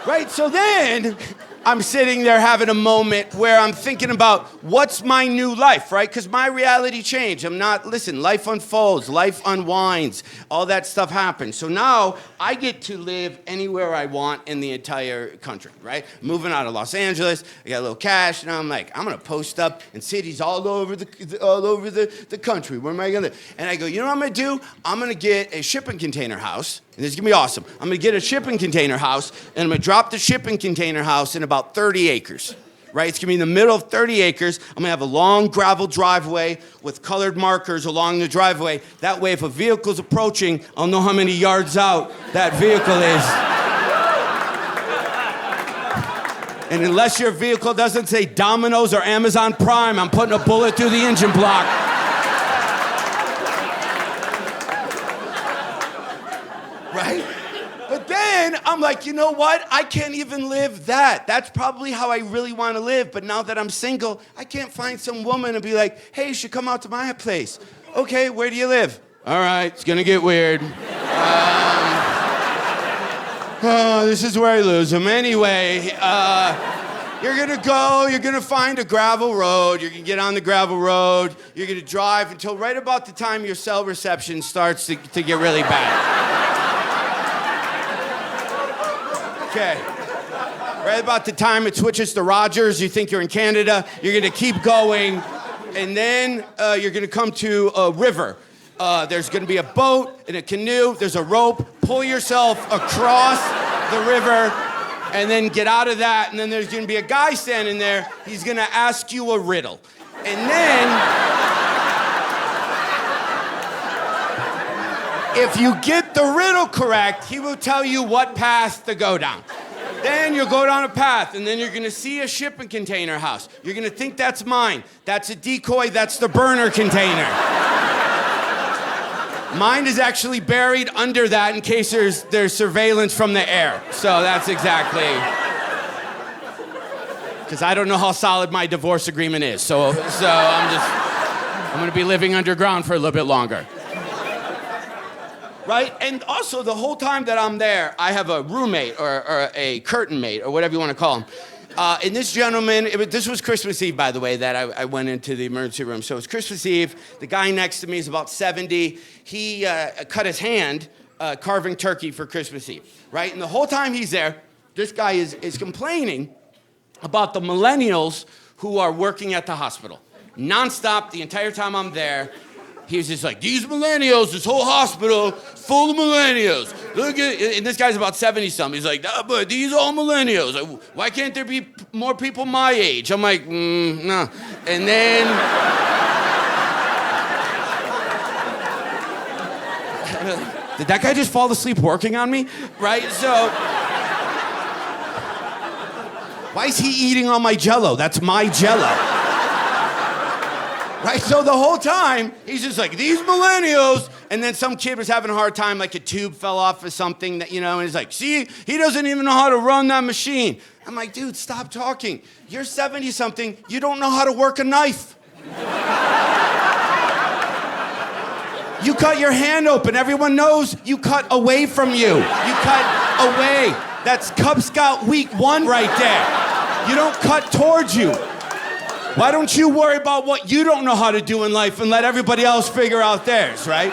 Right? So then I'm sitting there having a moment where I'm thinking about what's my new life, right? Because my reality changed. Listen, life unfolds, life unwinds, all that stuff happens. So now I get to live anywhere I want in the entire country, right? Moving out of Los Angeles, I got a little cash, and I'm like, I'm gonna post up in cities all over the country. Where am I gonna live? And I go, you know what I'm gonna do? I'm gonna get a shipping container house. And this is gonna be awesome. I'm gonna get a shipping container house, and I'm gonna drop the shipping container house in about 30 acres, right? It's gonna be in the middle of 30 acres. I'm gonna have a long gravel driveway with colored markers along the driveway. That way, if a vehicle's approaching, I'll know how many yards out that vehicle is. And unless your vehicle doesn't say Domino's or Amazon Prime, I'm putting a bullet through the engine block. Right? But then I'm like, you know what? I can't even live that. That's probably how I really want to live. But now that I'm single, I can't find some woman and be like, hey, you should come out to my place. Okay, where do you live? All right, it's gonna get weird. This is where I lose them. Anyway, you're gonna find a gravel road. You're gonna get on the gravel road. You're gonna drive until right about the time your cell reception starts to get really bad. Okay. Right about the time it switches to Rogers, you think you're in Canada, you're gonna keep going, and then you're gonna come to a river. There's gonna be a boat and a canoe, there's a rope, pull yourself across the river, and then get out of that, and then there's gonna be a guy standing there, he's gonna ask you a riddle. And then, if you get the riddle correct, he will tell you what path to go down. Then you'll go down a path, and then you're gonna see a shipping container house. You're gonna think that's mine. That's a decoy, that's the burner container. Mine is actually buried under that in case there's surveillance from the air. So that's exactly, because I don't know how solid my divorce agreement is. So I'm gonna be living underground for a little bit longer. Right? And also, the whole time that I'm there, I have a roommate or a curtain mate or whatever you want to call him. And this gentleman, this was Christmas Eve, by the way, that I went into the emergency room. So it was Christmas Eve. The guy next to me is about 70. He cut his hand carving turkey for Christmas Eve, right? And the whole time he's there, this guy is complaining about the millennials who are working at the hospital. Nonstop, the entire time I'm there. He was just like, these millennials, this whole hospital full of millennials. Look at, and this guy's about 70-something. He's like, no, but these are all millennials. Like, why can't there be more people my age? I'm like, no. And then, did that guy just fall asleep working on me? Right, so, why is he eating all my Jell-O? That's my Jell-O. Right, so the whole time, he's just like, these millennials, and then some kid was having a hard time, like a tube fell off or something, that, you know, and he's like, see, he doesn't even know how to run that machine. I'm like, dude, stop talking. You're 70-something, you don't know how to work a knife. You cut your hand open, everyone knows you cut away from you. You cut away. That's Cub Scout week 1 right there. You don't cut towards you. Why don't you worry about what you don't know how to do in life and let everybody else figure out theirs, right?